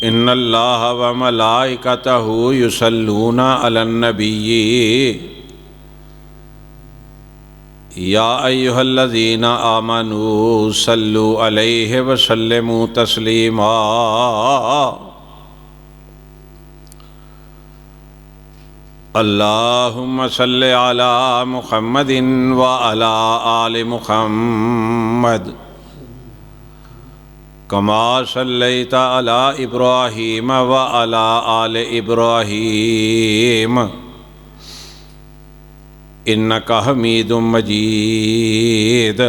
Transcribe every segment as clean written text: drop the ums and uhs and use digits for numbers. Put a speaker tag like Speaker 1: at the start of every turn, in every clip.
Speaker 1: ان اللہ و ملائکتہ یصلون علی النبی یا ایھا الذین آمنوا صلوا علیہ وسلموا تسلیما اللہم صل علی محمد وعلی آل محمد کما صلیت علی ابراہیم وعلی آل ابراہیم انک حمید مجید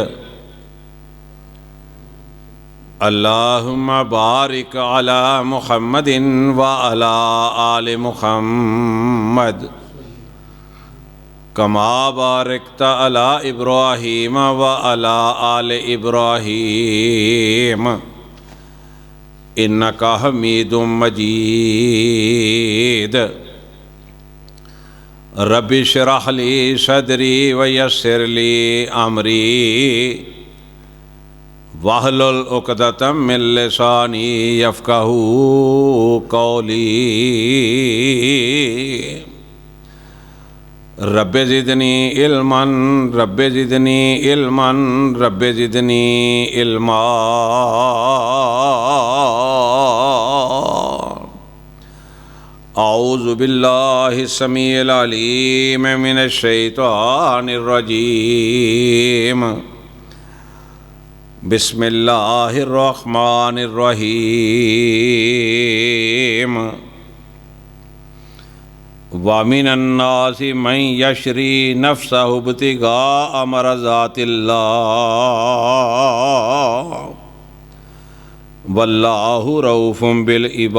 Speaker 1: اللہم بارک علی محمد وعلی آل محمد کما بارکت علی ابراہیم وعلی آل ابراہیم انک حمید مجید رب اشرح لی صدری ویسر لی امری واحلل عقدۃ من لسانی یفقہوا قولی رب زدنی علما رب زدنی علما رب زدنی علما اعوذ باللہ السمیع العلیم من الشیطان الرجیم بسم اللہ الرحمن الرحیم وَمِنَ النَّاسِ مَن يَشْرِي نَفْسَهُ ابْتِغَاءَ مَرْضَاتِ اللَّهِ وَاللَّهُ رَءُوفٌ بِالْعِبَادِ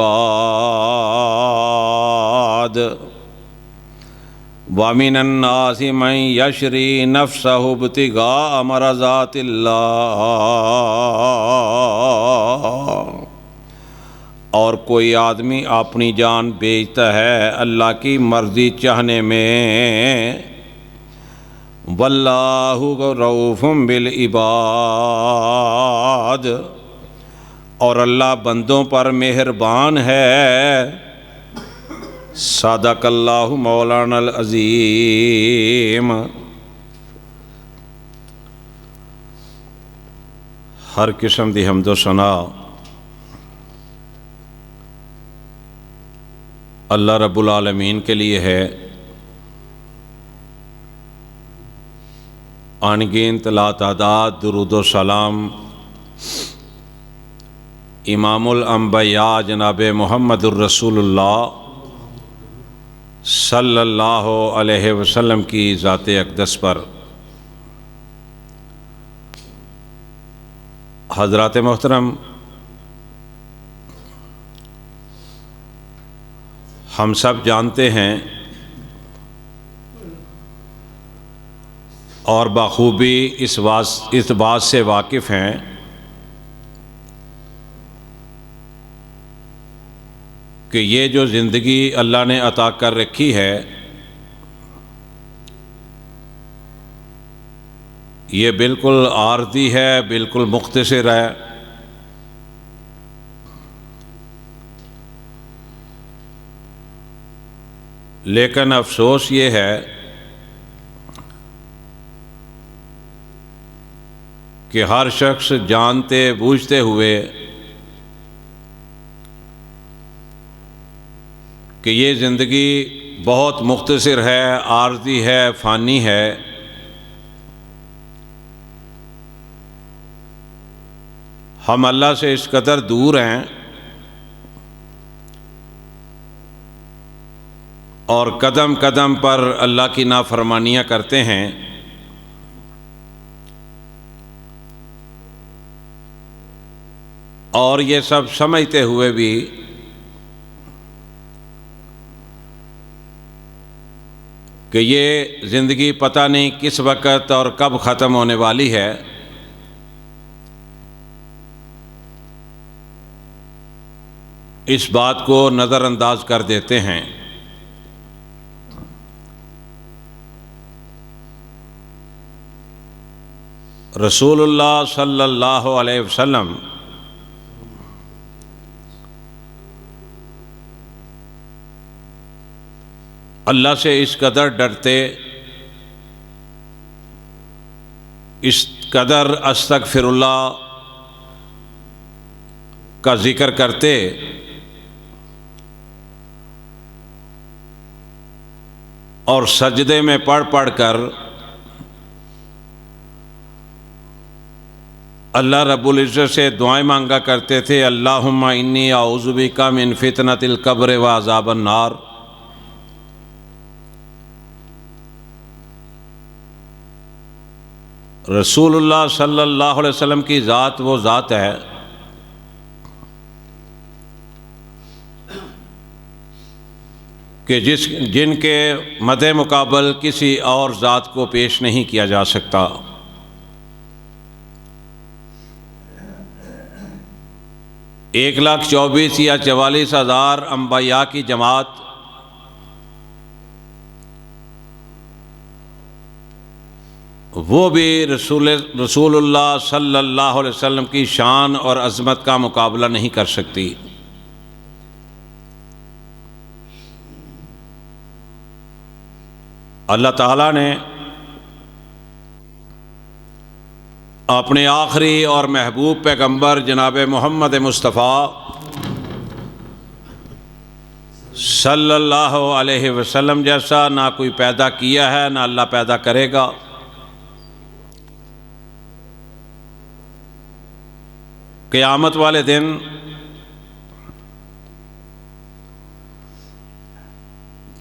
Speaker 1: وَمِنَ النَّاسِ مَن يَشْرِي نَفْسَهُ ابْتِغَاءَ مَرْضَاتِ اللَّهِ اور کوئی آدمی اپنی جان بیچتا ہے اللہ کی مرضی چاہنے میں واللہ رؤوف بالعباد اور اللہ بندوں پر مہربان ہے صدق اللہ مولانا العظیم ہر قسم دی حمد و ثنا اللہ رب العالمین کے لیے ہے انگنت لا تعداد درود و سلام امام الانبیاء جناب محمد الرسول اللہ صلی اللہ علیہ وسلم کی ذات اقدس پر۔ حضرات محترم، ہم سب جانتے ہیں اور بخوبی اس بات سے واقف ہیں کہ یہ جو زندگی اللہ نے عطا کر رکھی ہے یہ بالکل عارضی ہے، بالکل مختصر ہے۔ لیکن افسوس یہ ہے کہ ہر شخص جانتے بوجھتے ہوئے کہ یہ زندگی بہت مختصر ہے، عارضی ہے، فانی ہے، ہم اللہ سے اس قدر دور ہیں اور قدم قدم پر اللہ کی نافرمانیاں کرتے ہیں، اور یہ سب سمجھتے ہوئے بھی کہ یہ زندگی پتہ نہیں کس وقت اور کب ختم ہونے والی ہے، اس بات کو نظر انداز کر دیتے ہیں۔ رسول اللہ صلی اللہ علیہ وسلم اللہ سے اس قدر ڈرتے، اس قدر استغفر اللہ کا ذکر کرتے اور سجدے میں پڑھ پڑھ کر اللہ رب العزت سے دعائیں مانگا کرتے تھے، اللہم انی اعوذ بک من فتنۃ القبر و عذاب النار۔ رسول اللہ صلی اللہ علیہ وسلم کی ذات وہ ذات ہے کہ جن کے مد مقابل کسی اور ذات کو پیش نہیں کیا جا سکتا۔ 1,24,000 یا 44,000 انبیاء کی جماعت وہ بھی رسول اللہ صلی اللہ علیہ وسلم کی شان اور عظمت کا مقابلہ نہیں کر سکتی۔ اللہ تعالیٰ نے اپنے آخری اور محبوب پیغمبر جناب محمد مصطفیٰ صلی اللہ علیہ وسلم جیسا نہ کوئی پیدا کیا ہے، نہ اللہ پیدا کرے گا۔ قیامت والے دن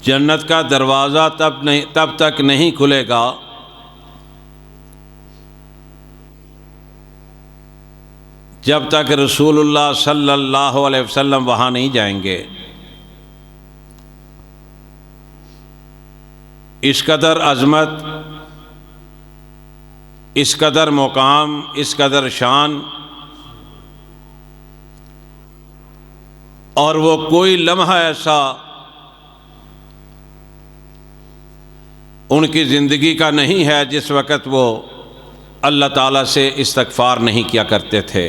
Speaker 1: جنت کا دروازہ تب تک نہیں کھلے گا جب تک رسول اللہ صلی اللہ علیہ وسلم وہاں نہیں جائیں گے۔ اس قدر عظمت، اس قدر مقام، اس قدر شان، اور وہ کوئی لمحہ ایسا ان کی زندگی کا نہیں ہے جس وقت وہ اللہ تعالیٰ سے استغفار نہیں کیا کرتے تھے۔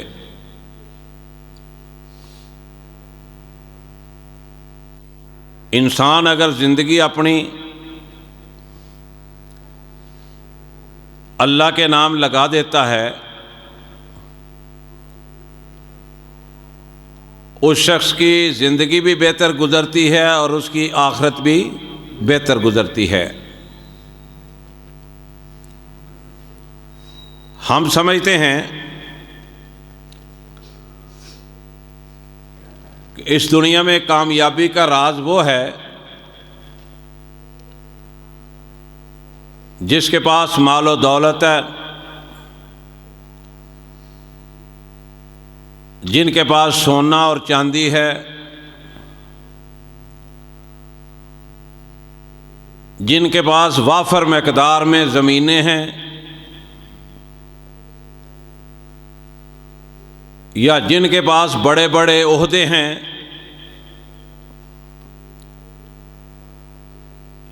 Speaker 1: انسان اگر زندگی اپنی اللہ کے نام لگا دیتا ہے، اس شخص کی زندگی بھی بہتر گزرتی ہے اور اس کی آخرت بھی بہتر گزرتی ہے۔ ہم سمجھتے ہیں کہ اس دنیا میں کامیابی کا راز وہ ہے جس کے پاس مال و دولت ہے، جن کے پاس سونا اور چاندی ہے، جن کے پاس وافر مقدار میں زمینیں ہیں، یا جن کے پاس بڑے بڑے عہدے ہیں۔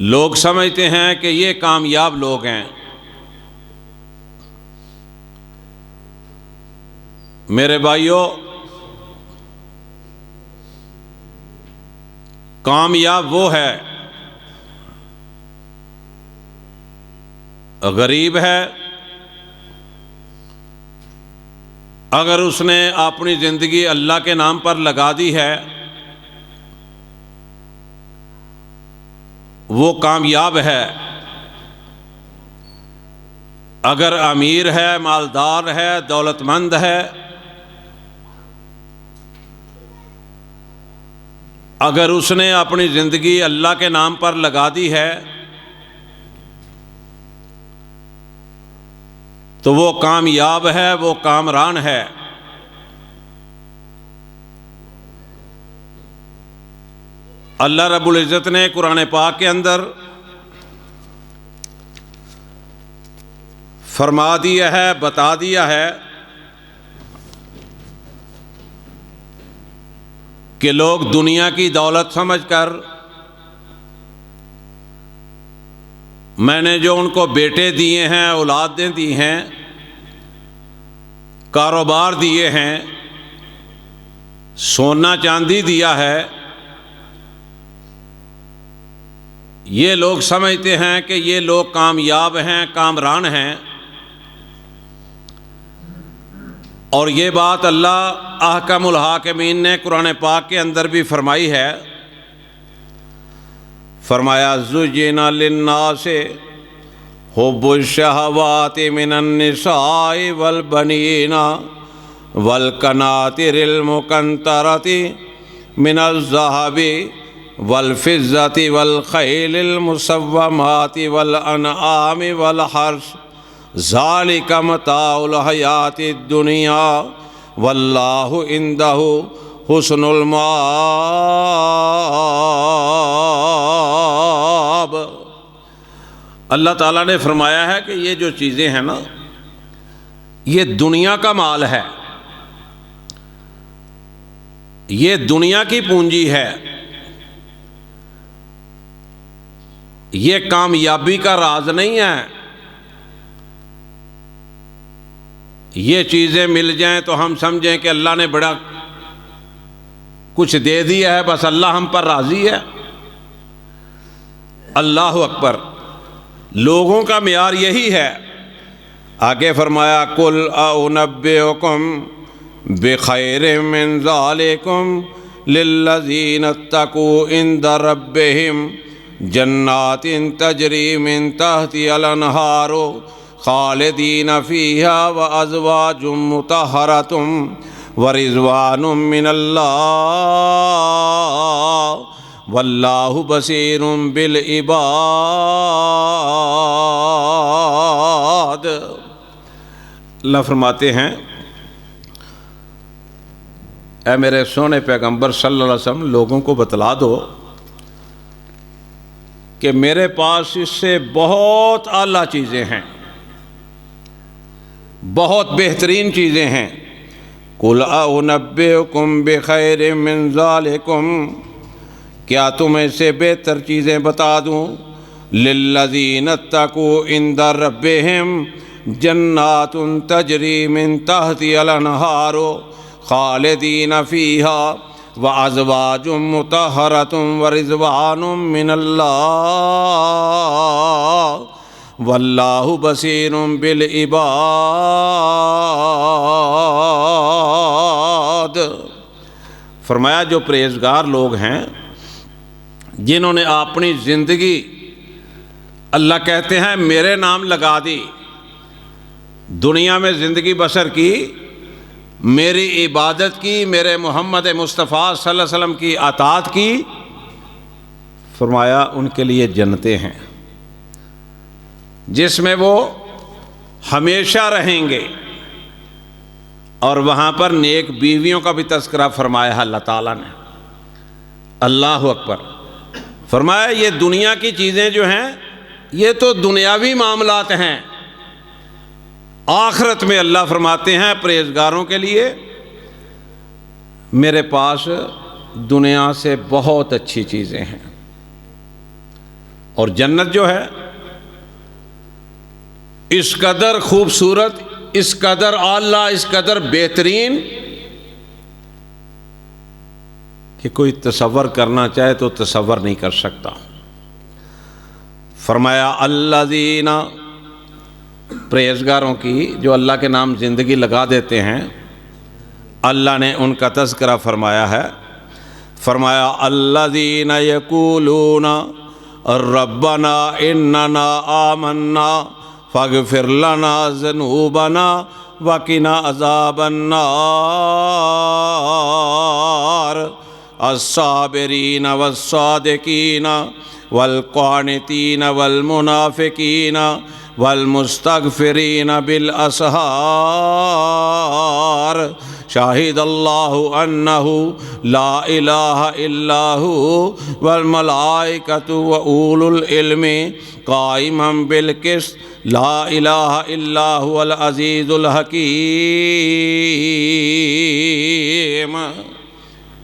Speaker 1: لوگ سمجھتے ہیں کہ یہ کامیاب لوگ ہیں۔ میرے بھائیو، کامیاب وہ ہے، غریب ہے اگر اس نے اپنی زندگی اللہ کے نام پر لگا دی ہے، وہ کامیاب ہے۔ اگر امیر ہے، مالدار ہے، دولت مند ہے، اگر اس نے اپنی زندگی اللہ کے نام پر لگا دی ہے تو وہ کامیاب ہے، وہ کامران ہے۔ اللہ رب العزت نے قرآن پاک کے اندر فرما دیا ہے، بتا دیا ہے کہ لوگ دنیا کی دولت سمجھ کر میں نے جو ان کو بیٹے دیے ہیں، اولادیں دی ہیں، کاروبار دیے ہیں، سونا چاندی دیا ہے، یہ لوگ سمجھتے ہیں کہ یہ لوگ کامیاب ہیں، کامران ہیں، اور یہ بات اللہ احکم الحاکمین نے قرآن پاک کے اندر بھی فرمائی ہے۔ فرمایا زُجِّنَ لِلنَّاسِ حُبُّ الشَّهَوَاتِ مِنَ النِّسَاءِ وَالْبَنِينَ وَالْقَنَاطِرِ الْمُقَنطَرَةِ مِنَ الذَّهَبِ وَالْفِضَّةِ وَالْخَيْلِ الْمُسَوَّمَةِ وَالْأَنْعَامِ وَالْحَرْثِ ذَلِكَ مَتَاعُ الْحَيَاةِ الدُّنْيَا وَاللَّهُ عِندَهُ حُسْنُ الْمَآبِ۔ اللہ تعالیٰ نے فرمایا ہے کہ یہ جو چیزیں ہیں نا، یہ دنیا کا مال ہے، یہ دنیا کی پونجی ہے، یہ کامیابی کا راز نہیں ہے۔ یہ چیزیں مل جائیں تو ہم سمجھیں کہ اللہ نے بڑا کچھ دے دیا ہے، بس اللہ ہم پر راضی ہے۔ اللہ اکبر، لوگوں کا معیار یہی ہے۔ آگے فرمایا قُلْ أَنُبِّئُكُم بِخَيْرٍ مِّن ذَلِكُمْ لِلَّذِينَ اتَّقَوْا عِندَ رَبِّهِمْ جَنَّاتٍ تَجْرِي مِن تَحْتِهَا الْأَنْهَارُ خَالِدِينَ فِيهَا وَأَزْوَاجٌ مُطَهَّرَةٌ وَرِضْوَانٌ مِّنَ اللَّهِ وَاللَّهُ بَصِيرٌ بِالْعِبَادِ۔ اللہ فرماتے ہیں، اے میرے سونے پیغمبر صلی اللہ علیہ وسلم، لوگوں کو بتلا دو کہ میرے پاس اس سے بہت اعلیٰ چیزیں ہیں، بہت بہترین چیزیں ہیں۔ قُلْ أَنُبِّئُكُم بِخَيْرٍ مِّن ذَلِكُمْ، کیا تمہیں سے بہتر چیزیں بتا دوں؟ لِلَّذِينَ اتَّقَوْا عِندَ رَبِّهِمْ جَنَّاتٌ تَجْرِي مِن تَحْتِهَا الْأَنْهَارُ خَالِدِينَ فِيهَا وَأَزْوَاجٌ مُطَهَّرَةٌ وَرِضْوَانٌ مِّنَ اللَّهِ وَاللَّهُ بَصِيرٌ بِالْعِبَادِ۔ فرمایا جو پرہیزگار لوگ ہیں، جنہوں نے اپنی زندگی، اللہ کہتے ہیں، میرے نام لگا دی، دنیا میں زندگی بسر کی، میری عبادت کی، میرے محمد مصطفیٰ صلی اللہ علیہ وسلم کی اطاعت کی، فرمایا ان کے لیے جنتیں ہیں جس میں وہ ہمیشہ رہیں گے، اور وہاں پر نیک بیویوں کا بھی تذکرہ فرمایا ہے اللہ تعالیٰ نے۔ اللہ اکبر، فرمایا یہ دنیا کی چیزیں جو ہیں یہ تو دنیاوی معاملات ہیں، آخرت میں اللہ فرماتے ہیں پرہیزگاروں کے لیے میرے پاس دنیا سے بہت اچھی چیزیں ہیں، اور جنت جو ہے اس قدر خوبصورت، اس قدر اعلیٰ، اس قدر بہترین کہ کوئی تصور کرنا چاہے تو تصور نہیں کر سکتا۔ فرمایا الذین، پرہیزگاروں کی جو اللہ کے نام زندگی لگا دیتے ہیں، اللہ نے ان کا تذکرہ فرمایا ہے۔ فرمایا الذین یقولون ربنا اننا آمنا فاغفر لنا ذنوبنا وقنا عذاب النار الصابرین والصادقین والقانتین والمنافقین والمستغفرین بالاسحار شاہد اللہ انہ لا الہ الا ہو والملائکۃ واولو العلم قائما بالقسط لا الہ الا هو العزیز الحکیم۔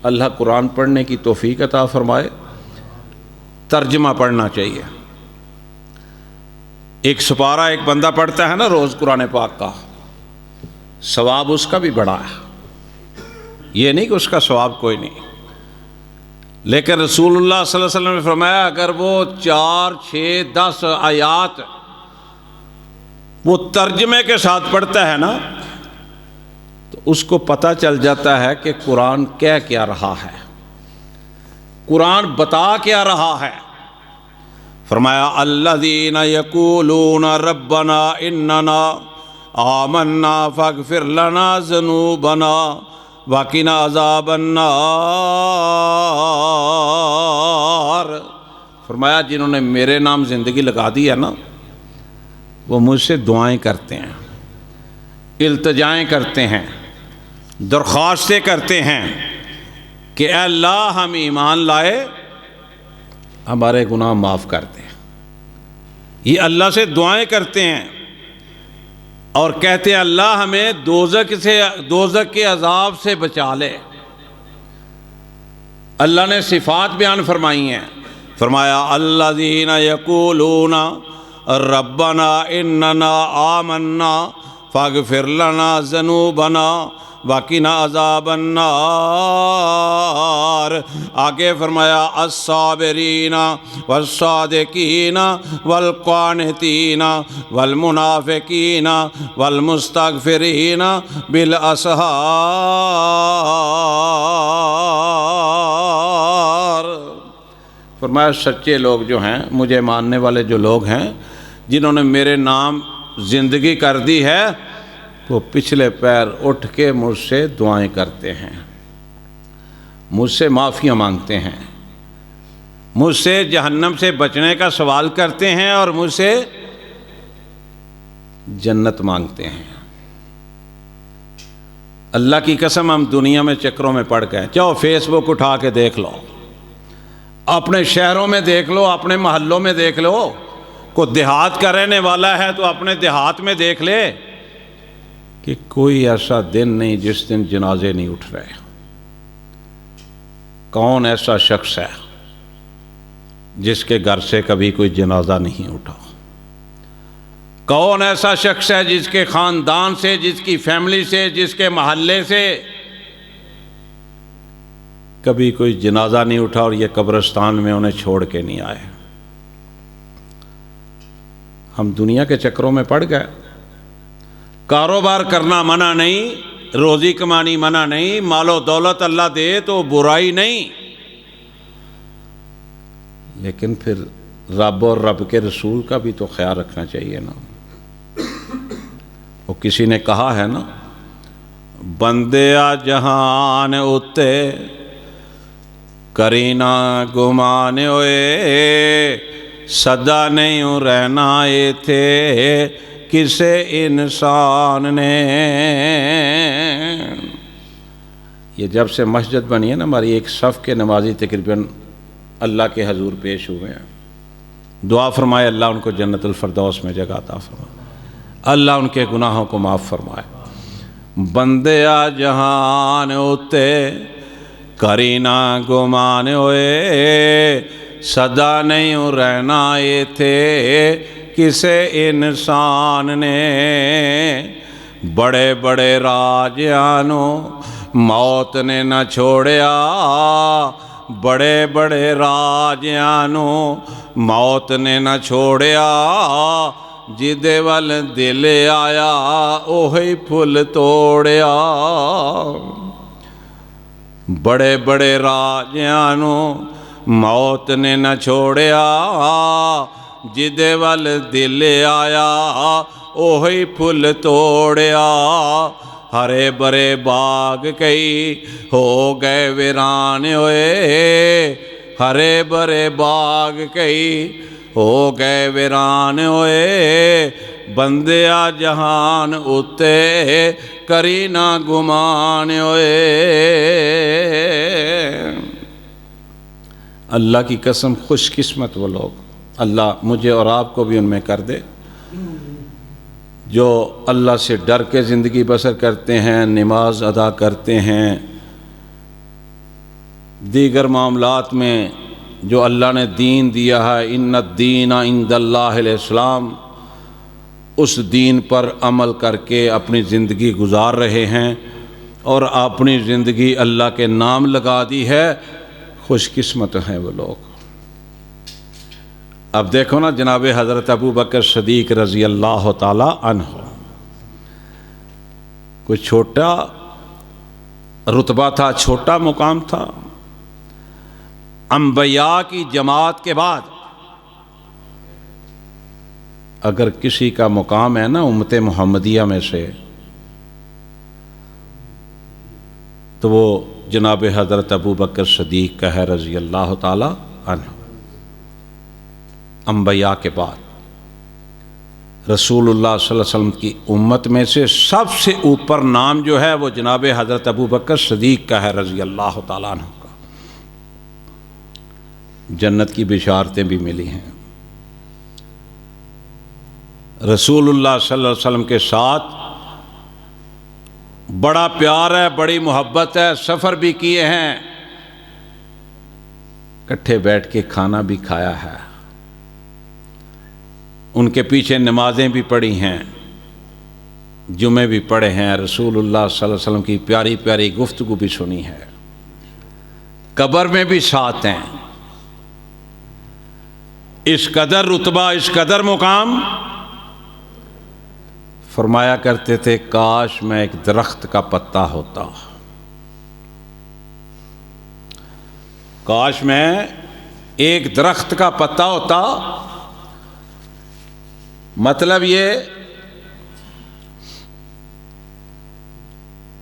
Speaker 1: اللہ قرآن پڑھنے کی توفیق عطا فرمائے، ترجمہ پڑھنا چاہیے۔ ایک سپارہ ایک بندہ پڑھتا ہے نا روز قرآن پاک کا، ثواب اس کا بھی بڑا ہے، یہ نہیں کہ اس کا ثواب کوئی نہیں۔ لیکن رسول اللہ صلی اللہ علیہ وسلم نے فرمایا اگر وہ 4 6 10 آیات وہ ترجمے کے ساتھ پڑھتا ہے نا تو اس کو پتہ چل جاتا ہے کہ قرآن کہہ کیا رہا ہے، قرآن بتا کیا رہا ہے۔ فرمایا الذین یقولون ربنا اننا آمنا فاغفر لنا ذنوبنا وقنا عذاب النار۔ فرمایا جنہوں نے میرے نام زندگی لگا دی ہے نا وہ مجھ سے دعائیں کرتے ہیں، التجائیں کرتے ہیں، درخواستیں کرتے ہیں کہ اے اللہ ہم ایمان لائے، ہمارے گناہ معاف کر دیں۔ یہ اللہ سے دعائیں کرتے ہیں اور کہتے ہیں اللہ ہمیں دوزخ کے عذاب سے بچا لے۔ اللہ نے صفات بیان فرمائی ہیں، فرمایا الذین یقولون ربنا اننا آمنا فاغفر لنا ذنوبنا وقنا عذاب النار۔ آگے فرمایا الصابرین والصادقین والقانتین والمنافقین والمستغفرین بالاسحار۔ فرمایا سچے لوگ جو ہیں، مجھے ماننے والے جو لوگ ہیں جنہوں نے میرے نام زندگی کر دی ہے، وہ پچھلے پیر اٹھ کے مجھ سے دعائیں کرتے ہیں، مجھ سے معافیاں مانگتے ہیں، مجھ سے جہنم سے بچنے کا سوال کرتے ہیں اور مجھ سے جنت مانگتے ہیں۔ اللہ کی قسم ہم دنیا میں چکروں میں پڑ گئے، چاہو فیس بک اٹھا کے دیکھ لو، اپنے شہروں میں دیکھ لو، اپنے محلوں میں دیکھ لو، کوئی دیہات کا رہنے والا ہے تو اپنے دیہات میں دیکھ لے کہ کوئی ایسا دن نہیں جس دن جنازے نہیں اٹھ رہے۔ کون ایسا شخص ہے جس کے گھر سے کبھی کوئی جنازہ نہیں اٹھا؟ کون ایسا شخص ہے جس کے خاندان سے، جس کی فیملی سے، جس کے محلے سے کبھی کوئی جنازہ نہیں اٹھا اور یہ قبرستان میں انہیں چھوڑ کے نہیں آئے؟ ہم دنیا کے چکروں میں پڑ گئے۔ کاروبار کرنا منع نہیں، روزی کمانی منع نہیں، مال و دولت اللہ دے تو برائی نہیں، لیکن پھر رب اور رب کے رسول کا بھی تو خیال رکھنا چاہیے نا۔ وہ کسی نے کہا ہے نا، بندیا جہان اتے کرینا گمانے ہوئے صدا نہیں رہنا اے تھے کسے انسان نے۔ یہ جب سے مسجد بنی ہے نا ہماری، ایک صف کے نمازی تقریباً اللہ کے حضور پیش ہوئے ہیں، دعا فرمائے اللہ ان کو جنت الفردوس میں جگہ عطا فرمائے، اللہ ان کے گناہوں کو معاف فرمائے۔ بندیا جہان اتے کرینا گمان ہوئے صدا نہیں رہنا اے تھے کسے انسان نے۔ بڑے بڑے راجیانوں موت نے نہ چھوڑیا، بڑے بڑے راجیانوں موت نے نہ چھوڑیا، جدے ول دل آیا اوہی پھل توڑیا۔ بڑے بڑے راجیانوں موت نے نہ چھوڑیا، جدے ول دل آیا اوہی پھل توڑیا۔ ہرے برے باغ کئی ہو گئے ویران ہوئے، ہرے برے باغ کئی ہو گئے ویران ہوئے، بندیا جہان اتے کری نہ گمان ہوئے۔ اللہ کی قسم خوش قسمت وہ لوگ، اللہ مجھے اور آپ کو بھی ان میں کر دے، جو اللہ سے ڈر کے زندگی بسر کرتے ہیں، نماز ادا کرتے ہیں، دیگر معاملات میں جو اللہ نے دین دیا ہے، ان الدین عند اللہ الاسلام، اس دین پر عمل کر کے اپنی زندگی گزار رہے ہیں اور اپنی زندگی اللہ کے نام لگا دی ہے۔ خوش قسمت ہیں وہ لوگ۔ اب دیکھو نا جناب حضرت ابو بکر صدیق رضی اللہ تعالی عنہ، کوئی چھوٹا رتبہ تھا، چھوٹا مقام تھا، انبیاء کی جماعت کے بعد اگر کسی کا مقام ہے نا امت محمدیہ میں سے تو وہ جناب حضرت ابو بکر صدیق کا ہے رضی اللہ تعالی عنہ۔ انبیاء کے بعد رسول اللہ صلی اللہ علیہ وسلم کی امت میں سے سب سے اوپر نام جو ہے وہ جناب حضرت ابو بکر صدیق کا ہے رضی اللہ تعالیٰ عنہ کا۔ جنت کی بشارتیں بھی ملی ہیں، رسول اللہ صلی اللہ علیہ وسلم کے ساتھ بڑا پیار ہے، بڑی محبت ہے، سفر بھی کیے ہیں، کٹھے بیٹھ کے کھانا بھی کھایا ہے، ان کے پیچھے نمازیں بھی پڑھی ہیں، جمعے بھی پڑھے ہیں، رسول اللہ صلی اللہ علیہ وسلم کی پیاری پیاری گفتگو بھی سنی ہے، قبر میں بھی ساتھ ہیں۔ اس قدر رتبہ، اس قدر مقام، فرمایا کرتے تھے کاش میں ایک درخت کا پتا ہوتا، کاش میں ایک درخت کا پتا ہوتا۔ مطلب یہ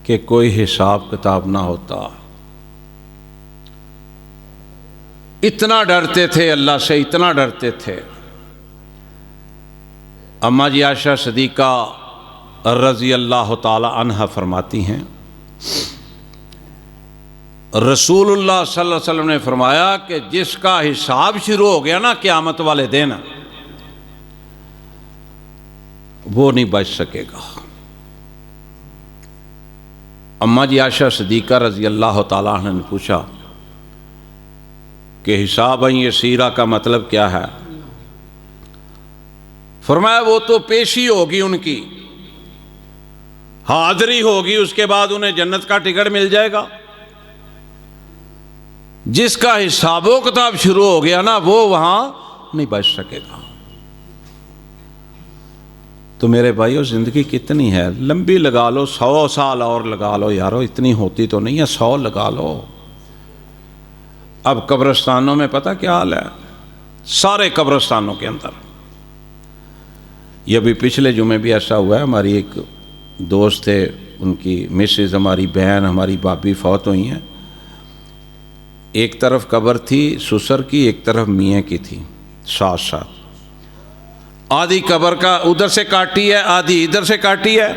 Speaker 1: کہ کوئی حساب کتاب نہ ہوتا، اتنا ڈرتے تھے اللہ سے، اتنا ڈرتے تھے۔ اماں جی عائشہ صدیقہ رضی اللہ تعالی عنہا فرماتی ہیں رسول اللہ صلی اللہ علیہ وسلم نے فرمایا کہ جس کا حساب شروع ہو گیا نا قیامت والے دن، وہ نہیں بچ سکے گا۔ اماں جی عائشہ صدیقہ رضی اللہ تعالیٰ عنہ نے پوچھا کہ حساب یسیرہ کا مطلب کیا ہے؟ فرمایا وہ تو پیشی ہوگی، ان کی حاضری ہوگی، اس کے بعد انہیں جنت کا ٹکٹ مل جائے گا۔ جس کا حساب و کتاب شروع ہو گیا نا وہ وہاں نہیں بچ سکے گا۔ تو میرے بھائیو زندگی کتنی ہے، لمبی لگا لو، 100 سال اور لگا لو یارو، اتنی ہوتی تو نہیں ہے، 100 لگا لو۔ اب قبرستانوں میں پتہ کیا حال ہے، سارے قبرستانوں کے اندر، یہ بھی پچھلے جمعے بھی ایسا ہوا ہے، ہماری ایک دوست تھے، ان کی مسز، ہماری بہن، ہماری بھابھی فوت ہوئی ہیں۔ ایک طرف قبر تھی سسر کی، ایک طرف میاں کی تھی، ساتھ ساتھ، آدھی قبر کا ادھر سے کاٹی ہے، آدھی ادھر سے کاٹی ہے،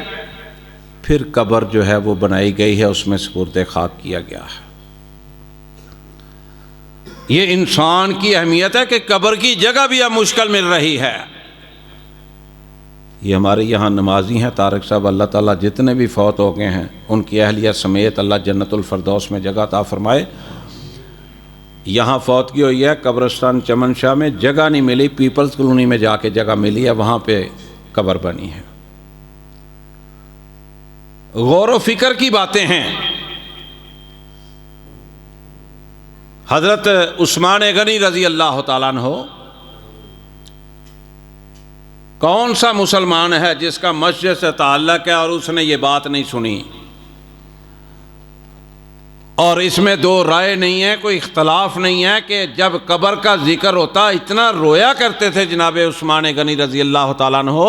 Speaker 1: پھر قبر جو ہے وہ بنائی گئی ہے، اس میں سپرد خاک کیا گیا ہے۔ یہ انسان کی اہمیت ہے کہ قبر کی جگہ بھی اب مشکل مل رہی ہے۔ یہ ہمارے یہاں نمازی ہیں طارق صاحب، اللہ تعالیٰ جتنے بھی فوت ہو گئے ہیں ان کی اہلیہ سمیت اللہ جنت الفردوس میں جگہ عطا فرمائے۔ یہاں فوتگی ہوئی ہے قبرستان چمن شاہ میں، جگہ نہیں ملی، پیپلز کالونی میں جا کے جگہ ملی ہے، وہاں پہ قبر بنی ہے۔ غور و فکر کی باتیں ہیں۔ حضرت عثمان غنی رضی اللہ تعالیٰ عنہ کون سا مسلمان ہے جس کا مسجد سے تعلق ہے اور اس نے یہ بات نہیں سنی؟ اور اس میں دو رائے نہیں ہے، کوئی اختلاف نہیں ہے کہ جب قبر کا ذکر ہوتا اتنا رویا کرتے تھے جناب عثمان غنی رضی اللہ تعالیٰ عنہ،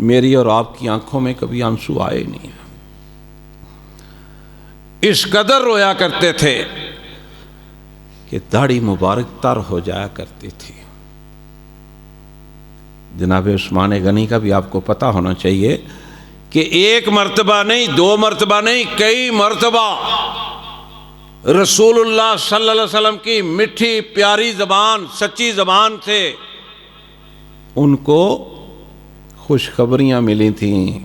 Speaker 1: میری اور آپ کی آنکھوں میں کبھی آنسو آئے نہیں ہیں، اس قدر رویا کرتے تھے کہ داڑھی مبارک تر ہو جایا کرتی تھی۔ جناب عثمان غنی کا بھی آپ کو پتہ ہونا چاہیے کہ ایک مرتبہ نہیں، 2 مرتبہ نہیں، کئی مرتبہ رسول اللہ صلی اللہ علیہ وسلم کی میٹھی پیاری زبان، سچی زبان سے ان کو خوشخبریاں ملی تھیں،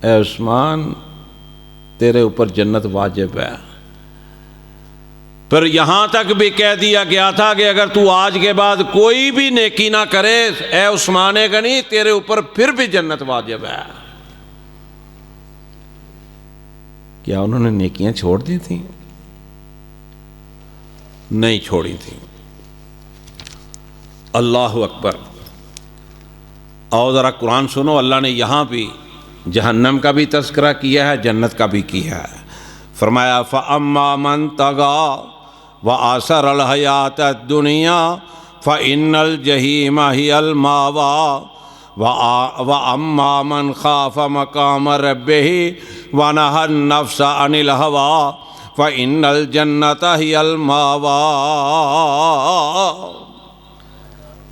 Speaker 1: اے عثمان تیرے اوپر جنت واجب ہے۔ پھر یہاں تک بھی کہہ دیا گیا تھا کہ اگر تو آج کے بعد کوئی بھی نیکی نہ کرے اے عثمان غنی تیرے اوپر پھر بھی جنت واجب ہے۔ کیا انہوں نے نیکیاں چھوڑ دی تھیں؟ نہیں چھوڑی تھیں۔ اللہ اکبر۔ اور ذرا قرآن سنو، اللہ نے یہاں بھی جہنم کا بھی تذکرہ کیا ہے، جنت کا بھی کیا ہے۔ فرمایا فَأَمَّا مَن طَغَىٰ وَآثَرَ الْحَيَاةَ الدُّنْيَا فَإِنَّ الْجَحِيمَ هِيَ الْمَأْوَىٰ وَأَمَّا مَنْ خَافَ مَقَامَ رَبِّهِ وَنَهَى النَّفْسَ عَنِ الْهَوَىٰ فَإِنَّ الْجَنَّةَ هِيَ الْمَأْوَىٰ۔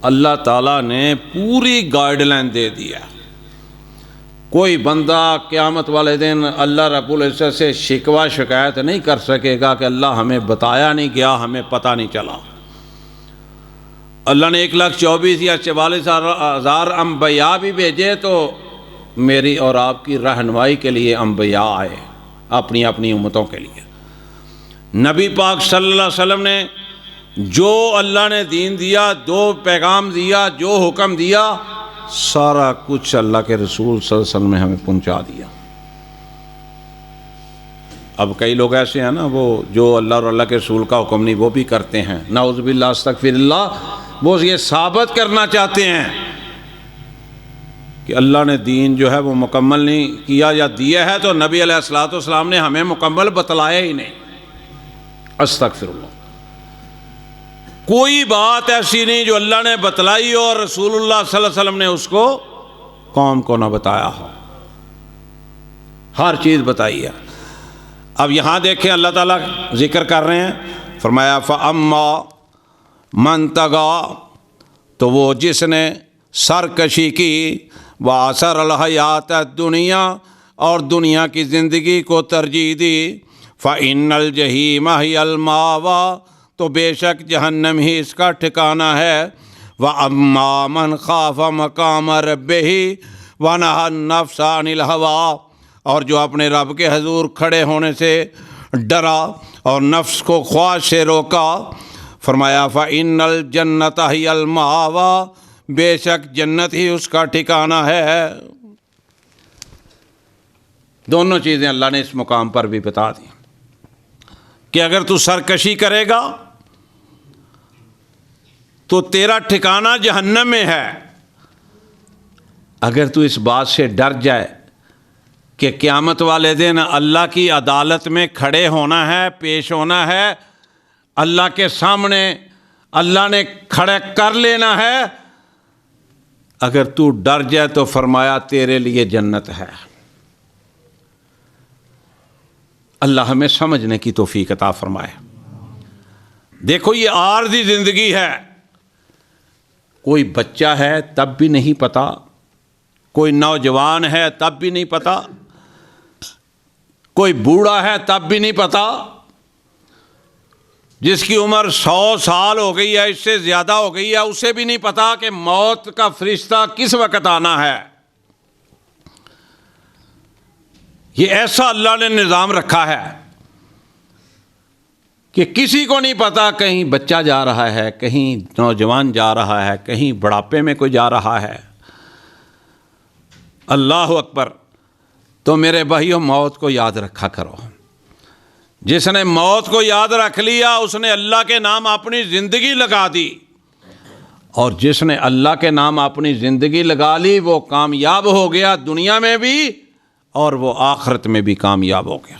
Speaker 1: اللہ تعالیٰ نے پوری گائیڈ لائن دے دیا۔ کوئی بندہ قیامت والے دن اللہ رب العزت سے شکوہ شکایت نہیں کر سکے گا کہ اللہ ہمیں بتایا نہیں گیا، ہمیں پتہ نہیں چلا۔ اللہ نے 1,24,000 یا 44,000 انبیاء بھی بھیجے تو میری اور آپ کی رہنمائی کے لیے انبیاء آئے، اپنی اپنی امتوں کے لیے۔ نبی پاک صلی اللہ علیہ وسلم نے جو اللہ نے دین دیا، جو پیغام دیا، جو حکم دیا، سارا کچھ اللہ کے رسول صلی اللہ علیہ وسلم نے ہمیں پہنچا دیا۔ اب کئی لوگ ایسے ہیں نا، وہ جو اللہ اور اللہ کے رسول کا حکم نہیں وہ بھی کرتے ہیں، نعوذ باللہ استغفر اللہ۔ وہ یہ ثابت کرنا چاہتے ہیں کہ اللہ نے دین جو ہے وہ مکمل نہیں کیا، یا دیا ہے تو نبی علیہ الصلوۃ والسلام نے ہمیں مکمل بتلایا ہی نہیں۔ استغفر اللہ۔ کوئی بات ایسی نہیں جو اللہ نے بتلائی ہو اور رسول اللہ صلی اللہ علیہ وسلم نے اس کو قوم کو نہ بتایا ہو، ہر چیز بتائی ہے۔ اب یہاں دیکھیں اللہ تعالیٰ ذکر کر رہے ہیں، فرمایا فَأَمَّا مَن طَغَىٰ، تو وہ جس نے سرکشی کی، وَآثَرَ الْحَيَاةَ الدُّنْيَا، اور دنیا کی زندگی کو ترجیح دی، فَإِنَّ الْجَحِيمَ هِيَ الْمَأْوَىٰ، تو بے شک جہنم ہی اس کا ٹھکانہ ہے۔ وَأَمَّا مَنْ خَافَ مَقَامَ رَبِّهِ وَنَهَى النَّفْسَ عَنِ الْهَوَىٰ، اور جو اپنے رب کے حضور کھڑے ہونے سے ڈرا اور نفس کو خواہش سے روکا، فرمایا فَإِنَّ الْجَنَّةَ هِيَ الْمَأْوَىٰ، بے شک جنت ہی اس کا ٹھکانہ ہے۔ دونوں چیزیں اللہ نے اس مقام پر بھی بتا دی کہ اگر تو سرکشی کرے گا تو تیرا ٹھکانہ جہنم میں ہے۔ اگر تو اس بات سے ڈر جائے کہ قیامت والے دن اللہ کی عدالت میں کھڑے ہونا ہے، پیش ہونا ہے، اللہ کے سامنے اللہ نے کھڑے کر لینا ہے، اگر تو ڈر جائے تو فرمایا تیرے لیے جنت ہے۔ اللہ ہمیں سمجھنے کی توفیق عطا فرمائے۔ دیکھو یہ عارضی زندگی ہے، کوئی بچہ ہے تب بھی نہیں پتا، کوئی نوجوان ہے تب بھی نہیں پتا، کوئی بوڑھا ہے تب بھی نہیں پتا، جس کی عمر 100 سال ہو گئی ہے، اس سے زیادہ ہو گئی ہے، اسے بھی نہیں پتا کہ موت کا فرشتہ کس وقت آنا ہے۔ یہ ایسا اللہ نے نظام رکھا ہے کہ کسی کو نہیں پتا، کہیں بچہ جا رہا ہے، کہیں نوجوان جا رہا ہے، کہیں بڑھاپے میں کوئی جا رہا ہے۔ اللہ اکبر۔ تو میرے بھائیوں، موت کو یاد رکھا کرو۔ جس نے موت کو یاد رکھ لیا اس نے اللہ کے نام اپنی زندگی لگا دی، اور جس نے اللہ کے نام اپنی زندگی لگا لی وہ کامیاب ہو گیا، دنیا میں بھی اور وہ آخرت میں بھی کامیاب ہو گیا۔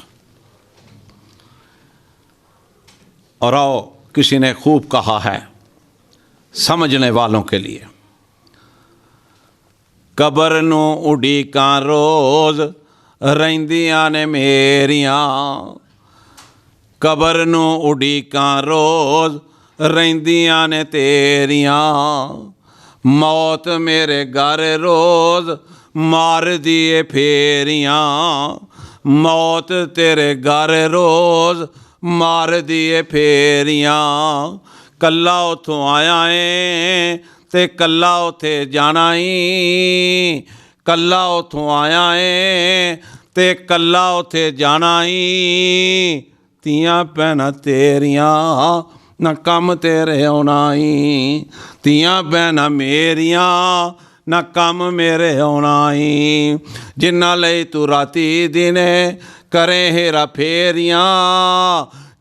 Speaker 1: اور آؤ، کسی نے خوب کہا ہے سمجھنے والوں کے لیے، قبر نو اڈی کان روز رہندیاں نے میریاں، قبر نو اڈی کان روز رہندیاں نے تیریاں، موت میرے گھر روز مار دیے پھیریاں، موت تیرے گھر روز مار دیے پھیریاں، کلا اتھوں آیا ہے تے کلا اتھے جانا ہی، کلا اتھوں آیا ہے تے کلا اتھے جانا ہی، تیاں بہناں تیریاں نہ کم تیرے ہونا ہی، تیاں بہناں میریاں نہ کم میرے ہونا ہی، جنہ لئی تو راتی دینے کریں ہیرا پھیریاں،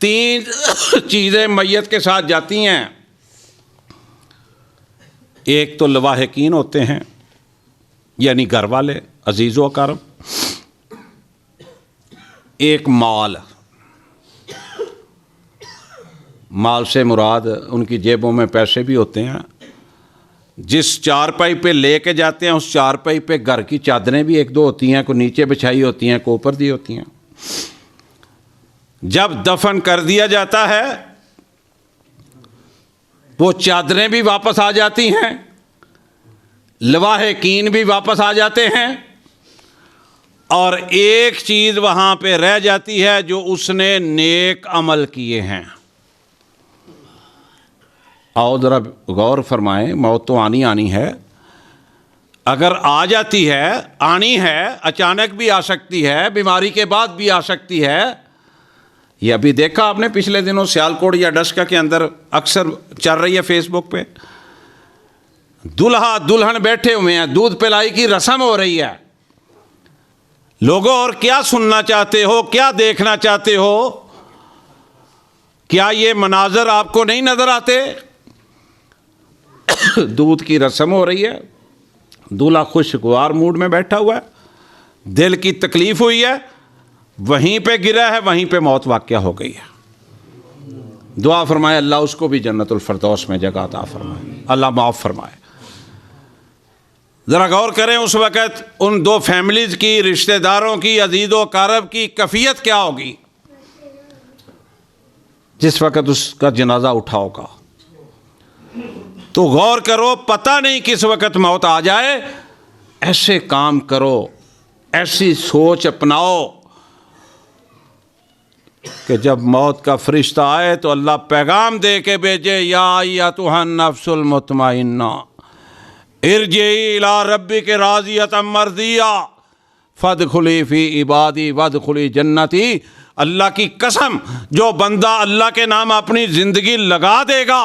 Speaker 1: تین چیزیں میت کے ساتھ جاتی ہیں. ایک تو لواحقین ہوتے ہیں یعنی گھر والے عزیز و اقارب. ایک مال سے مراد ان کی جیبوں میں پیسے بھی ہوتے ہیں. جس چارپائی پہ لے کے جاتے ہیں اس چارپائی پہ گھر کی چادریں بھی ایک دو ہوتی ہیں, کوئی نیچے بچھائی ہوتی ہیں, کوئی اوپر دی ہوتی ہیں. جب دفن کر دیا جاتا ہے وہ چادریں بھی واپس آ جاتی ہیں, لواحقین بھی واپس آ جاتے ہیں, اور ایک چیز وہاں پہ رہ جاتی ہے جو اس نے نیک عمل کیے ہیں. آؤ ذرا غور فرمائیں, موت تو آنی ہے. اگر آ جاتی ہے, آنی ہے, اچانک بھی آ سکتی ہے, بیماری کے بعد بھی آ سکتی ہے. یہ ابھی دیکھا آپ نے پچھلے دنوں سیالکوٹ یا ڈسکا کے اندر اکثر چل رہی ہے فیس بک پہ, دلہا دلہن بیٹھے ہوئے ہیں, دودھ پلائی کی رسم ہو رہی ہے. لوگوں اور کیا سننا چاہتے ہو, کیا دیکھنا چاہتے ہو؟ کیا یہ مناظر آپ کو نہیں نظر آتے؟ دودھ کی رسم ہو رہی ہے, دولہا خوشگوار موڈ میں بیٹھا ہوا ہے, دل کی تکلیف ہوئی ہے, وہیں پہ گرا ہے, وہیں پہ موت واقع ہو گئی ہے. دعا فرمائے اللہ اس کو بھی جنت الفردوس میں جگہ عطا فرمائے, اللہ معاف فرمائے. ذرا غور کریں اس وقت ان دو فیملیز کی, رشتہ داروں کی, عزیز و اقارب کی کیفیت کیا ہوگی جس وقت اس کا جنازہ اٹھا ہوگا. تو غور کرو, پتہ نہیں کس وقت موت آ جائے. ایسے کام کرو, ایسی سوچ اپناؤ کہ جب موت کا فرشتہ آئے تو اللہ پیغام دے کے بھیجے, یا ایتھا النفس المطمئنہ ارجعی الی ربک راضیۃ مرضیہ فادخلی فی عبادی وادخلی جنتی. اللہ کی قسم, جو بندہ اللہ کے نام اپنی زندگی لگا دے گا,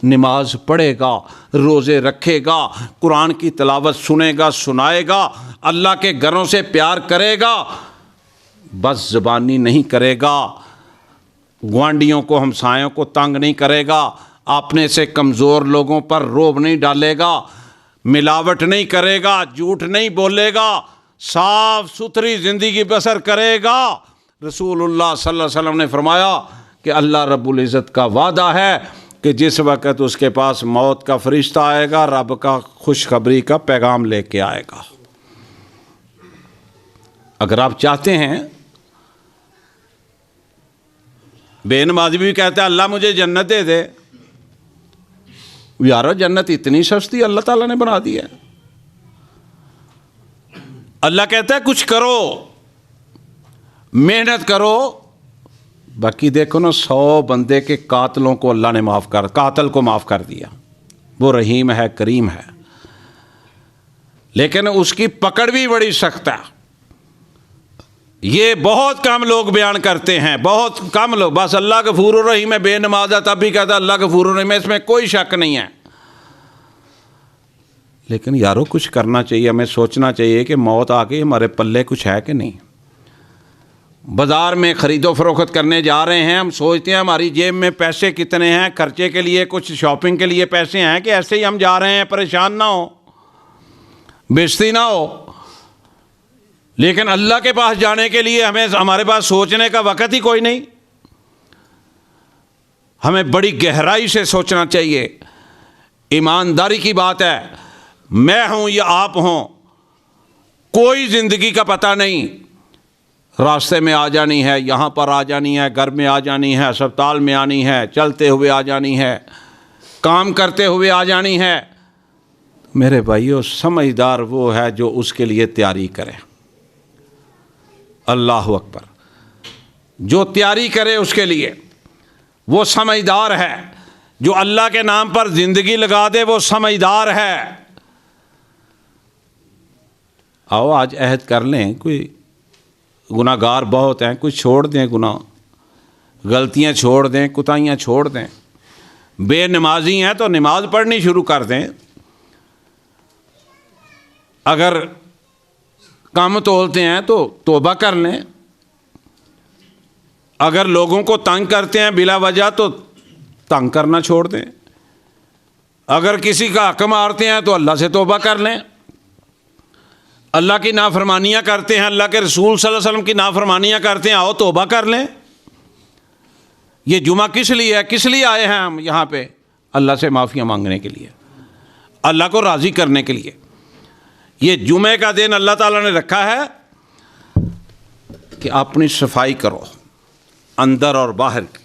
Speaker 1: نماز پڑھے گا, روزے رکھے گا, قرآن کی تلاوت سنے گا, سنائے گا, اللہ کے گھروں سے پیار کرے گا, بس زبانی نہیں کرے گا, گوانڈیوں کو ہمسایوں کو تنگ نہیں کرے گا, اپنے سے کمزور لوگوں پر روب نہیں ڈالے گا, ملاوٹ نہیں کرے گا, جھوٹ نہیں بولے گا, صاف ستھری زندگی بسر کرے گا. رسول اللہ صلی اللہ علیہ وسلم نے فرمایا کہ اللہ رب العزت کا وعدہ ہے کہ جس وقت اس کے پاس موت کا فرشتہ آئے گا, رب کا خوشخبری کا پیغام لے کے آئے گا. اگر آپ چاہتے ہیں, بے نمازی بھی کہتا ہے اللہ مجھے جنت دے دے. یارو جنت اتنی سستی اللہ تعالیٰ نے بنا دی ہے. اللہ کہتا ہے کچھ کرو, محنت کرو. باقی دیکھو نا, 100 بندے کے قاتلوں کو اللہ نے قاتل کو معاف کر دیا. وہ رحیم ہے, کریم ہے, لیکن اس کی پکڑ بھی بڑی سخت ہے. یہ بہت کم لوگ بیان کرتے ہیں, بہت کم لوگ. بس اللہ غفور الرحیم ہے, بے نماز ہے تب بھی کہتا ہے اللہ غفور الرحیم ہے, اس میں کوئی شک نہیں ہے. لیکن یارو کچھ کرنا چاہیے, ہمیں سوچنا چاہیے کہ موت آ گئی, ہمارے پلے کچھ ہے کہ نہیں. بازار میں خرید و فروخت کرنے جا رہے ہیں, ہم سوچتے ہیں ہماری جیب میں پیسے کتنے ہیں, خرچے کے لیے کچھ شاپنگ کے لیے پیسے ہیں, کہ ایسے ہی ہم جا رہے ہیں, پریشان نہ ہو, بےزتی نہ ہو. لیکن اللہ کے پاس جانے کے لیے ہمارے پاس سوچنے کا وقت ہی کوئی نہیں. ہمیں بڑی گہرائی سے سوچنا چاہیے. ایمانداری کی بات ہے, میں ہوں یا آپ ہوں, کوئی زندگی کا پتہ نہیں. راستے میں آ جانی ہے, یہاں پر آ جانی ہے, گھر میں آ جانی ہے, اسپتال میں آنی ہے, چلتے ہوئے آ جانی ہے, کام کرتے ہوئے آ جانی ہے. میرے بھائیو, سمجھدار وہ ہے جو اس کے لیے تیاری کرے. اللہ اکبر. جو تیاری کرے اس کے لیے, وہ سمجھدار ہے. جو اللہ کے نام پر زندگی لگا دے وہ سمجھدار ہے. آؤ آج عہد کر لیں, کوئی گناہ گار بہت ہیں, کچھ چھوڑ دیں گناہ, غلطیاں چھوڑ دیں, کوتاہیاں چھوڑ دیں. بے نمازی ہیں تو نماز پڑھنی شروع کر دیں. اگر کم تولتے ہیں تو توبہ کر لیں. اگر لوگوں کو تنگ کرتے ہیں بلا وجہ تو تنگ کرنا چھوڑ دیں، اگر کسی کا حق مارتے ہیں تو اللہ سے توبہ کر لیں، اللہ کی نافرمانیاں کرتے ہیں، اللہ کے رسول صلی اللہ علیہ وسلم کی نافرمانیاں کرتے ہیں، آؤ توبہ کر لیں۔ یہ جمعہ کس لیے ہے؟ کس لیے آئے ہیں ہم یہاں پہ؟ اللہ سے معافیاں مانگنے کے لیے، اللہ کو راضی کرنے کے لیے۔ یہ جمعے کا دن اللہ تعالیٰ نے رکھا ہے کہ اپنی صفائی کرو، اندر اور باہر کی۔